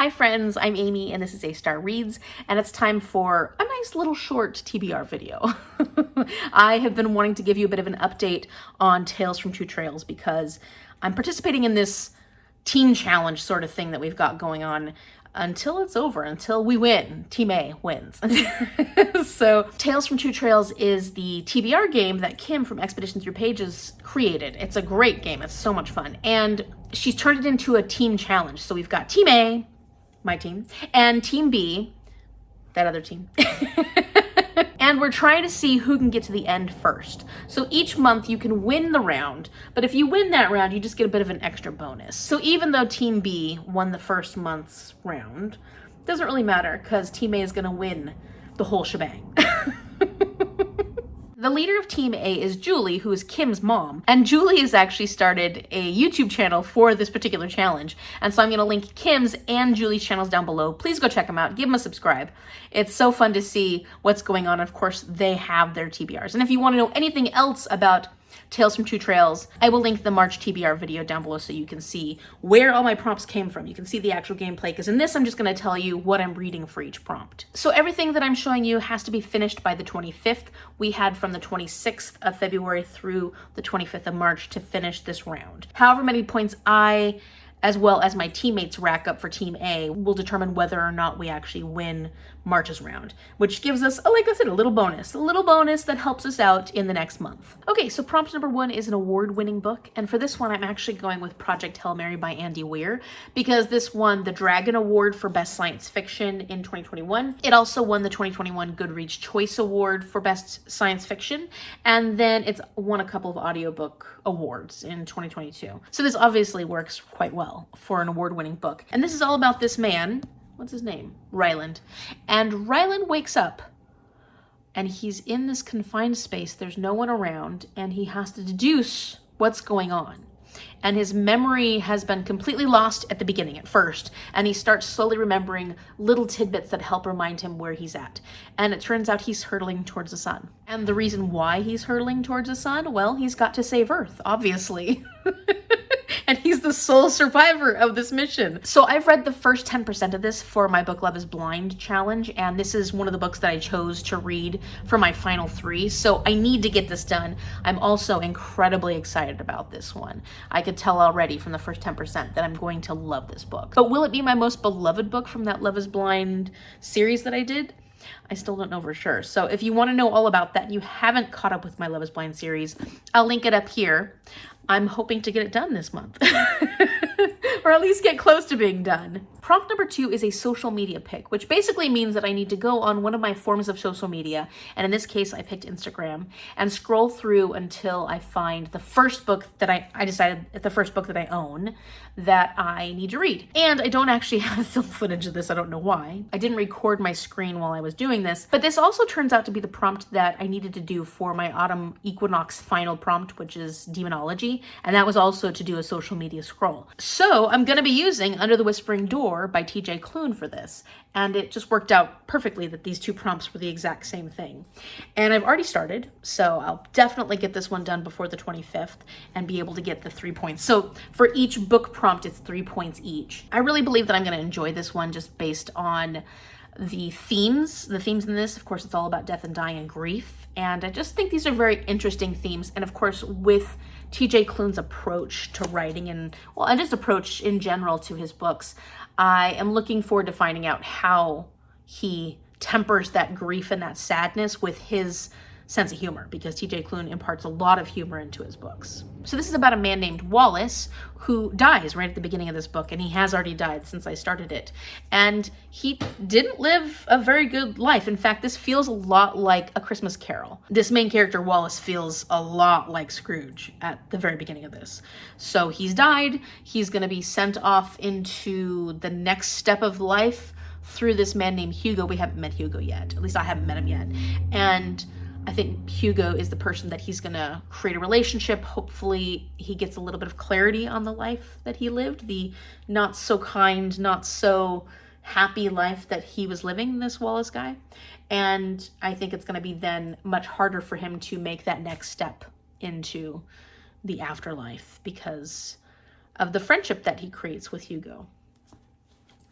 Hi friends, I'm Amy and this is A Star Reads, and it's time for a nice little short TBR video. I have been wanting to give you a bit of an update on Tales from Two Trails because I'm participating in this team challenge sort of thing that we've got going on until it's over, until we win. Team A wins. So Tales from Two Trails is the TBR game that Kim from Expedition Through Pages created. It's a great game. It's so much fun. And she's turned it into a team challenge. So we've got Team A, my team, and Team B, that other team. And we're trying to see who can get to the end first. So each month you can win the round, but if you win that round, you just get a bit of an extra bonus. So even though Team B won the first month's round, it doesn't really matter because Team A is gonna win the whole shebang. The leader of Team A is Julie, who is Kim's mom. And Julie has actually started a YouTube channel for this particular challenge. And so I'm gonna link Kim's and Julie's channels down below. Please go check them out, give them a subscribe. It's so fun to see what's going on. Of course, they have their TBRs. And if you wanna know anything else about Tales from Two Trails, I will link the March TBR video down below so you can see where all my prompts came from. You can see the actual gameplay, because in this I'm just going to tell you what I'm reading for each prompt. So everything that I'm showing you has to be finished by the 25th. We had from the 26th of February through the 25th of March to finish this round. However many points I, as well as my teammates, rack up for Team A will determine whether or not we actually win March's round, which gives us, like I said, a little bonus that helps us out in the next month. Okay, so prompt number 1 is an award-winning book, and for this one I'm actually going with Project Hail Mary by Andy Weir, because this won the Dragon Award for Best Science Fiction in 2021. It also won the 2021 Goodreads Choice Award for Best Science Fiction, and then it's won a couple of audiobook awards in 2022. So this obviously works quite well for an award-winning book. And this is all about this man, what's his name? Ryland. And Ryland wakes up and he's in this confined space. There's no one around and he has to deduce what's going on. And his memory has been completely lost at the beginning at first. And he starts slowly remembering little tidbits that help remind him where he's at. And it turns out he's hurtling towards the sun. And the reason why he's hurtling towards the sun, well, he's got to save Earth, obviously. And he's the sole survivor of this mission. So I've read the first 10% of this for my Book Love is Blind challenge, and this is one of the books that I chose to read for my final 3, so I need to get this done. I'm also incredibly excited about this one. I could tell already from the first 10% that I'm going to love this book. But will it be my most beloved book from that Love is Blind series that I did? I still don't know for sure. So if you want to know all about that and you haven't caught up with my Love is Blind series, I'll link it up here. I'm hoping to get it done this month. Or at least get close to being done. Prompt number 2 is a social media pick, which basically means that I need to go on one of my forms of social media, and in this case I picked Instagram, and scroll through until I find the first book that I decided the first book that I own that I need to read. And I don't actually have film footage of this, I don't know why. I didn't record my screen while I was doing this, but this also turns out to be the prompt that I needed to do for my autumn equinox final prompt, which is demonology, and that was also to do a social media scroll. So I'm gonna be using Under the Whispering Door by TJ Klune for this, and it just worked out perfectly that these two prompts were the exact same thing. And I've already started, so I'll definitely get this one done before the 25th and be able to get the 3 points. So for each book prompt, it's 3 points each. I really believe that I'm gonna enjoy this one just based on the themes in this. Of course, it's all about death and dying and grief. And I just think these are very interesting themes. And of course, with TJ Klune's approach to writing and just approach in general to his books, I am looking forward to finding out how he tempers that grief and that sadness with his sense of humor, because TJ Klune imparts a lot of humor into his books. So this is about a man named Wallace who dies right at the beginning of this book, and he has already died since I started it. And he didn't live a very good life. In fact, this feels a lot like A Christmas Carol. This main character, Wallace, feels a lot like Scrooge at the very beginning of this. So he's died, he's gonna be sent off into the next step of life through this man named Hugo. We haven't met Hugo yet, at least I haven't met him yet. And I think Hugo is the person that he's gonna create a relationship. Hopefully he gets a little bit of clarity on the life that he lived, the not so kind, not so happy life that he was living, this Wallace guy. And I think it's gonna be then much harder for him to make that next step into the afterlife because of the friendship that he creates with Hugo.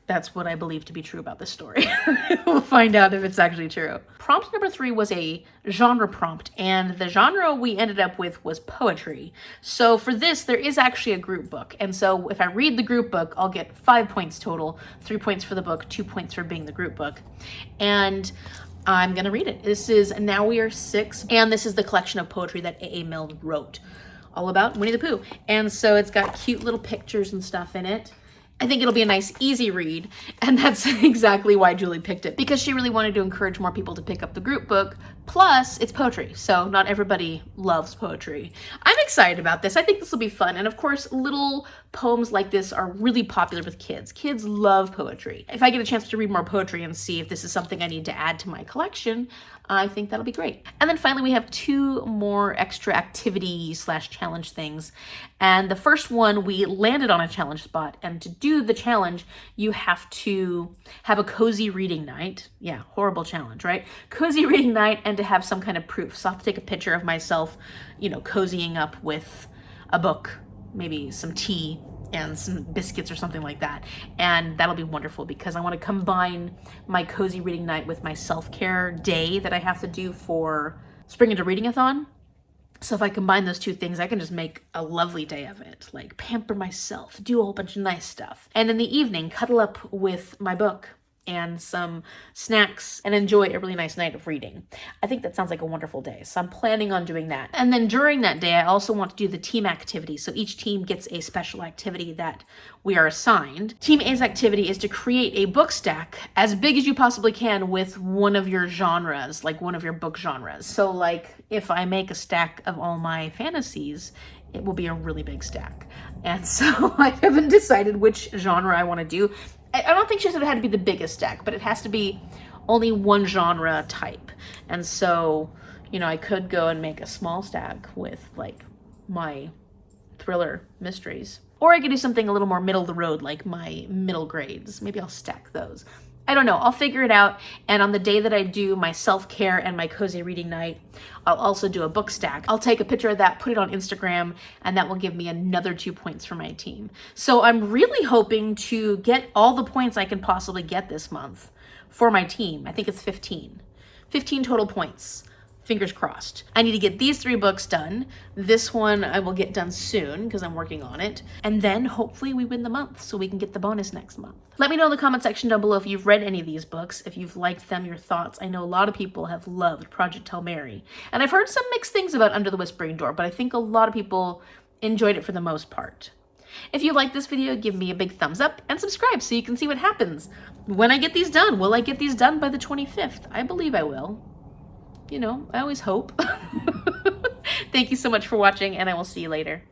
that's what I believe to be true about this story. We'll find out if it's actually true. Prompt number 3 was a genre prompt, and the genre we ended up with was poetry. So for this, there is actually a group book. And so if I read the group book, I'll get 5 points total, 3 points for the book, 2 points for being the group book. And I'm gonna read it. This is Now We Are Six, and this is the collection of poetry that A.A. Milne wrote, all about Winnie the Pooh. And so it's got cute little pictures and stuff in it. I think it'll be a nice, easy read, and that's exactly why Julie picked it, because she really wanted to encourage more people to pick up the group book, plus it's poetry, so not everybody loves poetry. I'm excited about this. I think this will be fun, and of course, little poems like this are really popular with kids. Kids love poetry. If I get a chance to read more poetry and see if this is something I need to add to my collection, I think that'll be great. And then finally, we have 2 more extra activity/challenge things. And the first one, we landed on a challenge spot. And to do the challenge, you have to have a cozy reading night. Yeah, horrible challenge, right? Cozy reading night, and to have some kind of proof. So I'll have to take a picture of myself, cozying up with a book, maybe some tea, and some biscuits or something like that. And that'll be wonderful because I want to combine my cozy reading night with my self-care day that I have to do for Spring Into Reading-a-thon. So if I combine those 2 things, I can just make a lovely day of it. Like pamper myself, do a whole bunch of nice stuff. And in the evening, cuddle up with my book and some snacks and enjoy a really nice night of reading. I think that sounds like a wonderful day. So I'm planning on doing that. And then during that day, I also want to do the team activity. So each team gets a special activity that we are assigned. Team A's activity is to create a book stack as big as you possibly can with one of your genres, like one of your book genres. So like if I make a stack of all my fantasies, it will be a really big stack. And so I haven't decided which genre I want to do. I don't think she said it had to be the biggest stack, but it has to be only one genre type. And so, I could go and make a small stack with like my thriller mysteries. Or I could do something a little more middle of the road, like my middle grades. Maybe I'll stack those. I don't know. I'll figure it out. And on the day that I do my self-care and my cozy reading night, I'll also do a book stack. I'll take a picture of that, put it on Instagram, and that will give me another 2 points for my team. So I'm really hoping to get all the points I can possibly get this month for my team. I think it's 15. 15 total points. Fingers crossed. I need to get these 3 books done. This one I will get done soon because I'm working on it. And then hopefully we win the month so we can get the bonus next month. Let me know in the comment section down below if you've read any of these books, if you've liked them, your thoughts. I know a lot of people have loved Project Hail Mary. And I've heard some mixed things about Under the Whispering Door, but I think a lot of people enjoyed it for the most part. If you like this video, give me a big thumbs up and subscribe so you can see what happens when I get these done. Will I get these done by the 25th? I believe I will. I always hope. Thank you so much for watching, and I will see you later.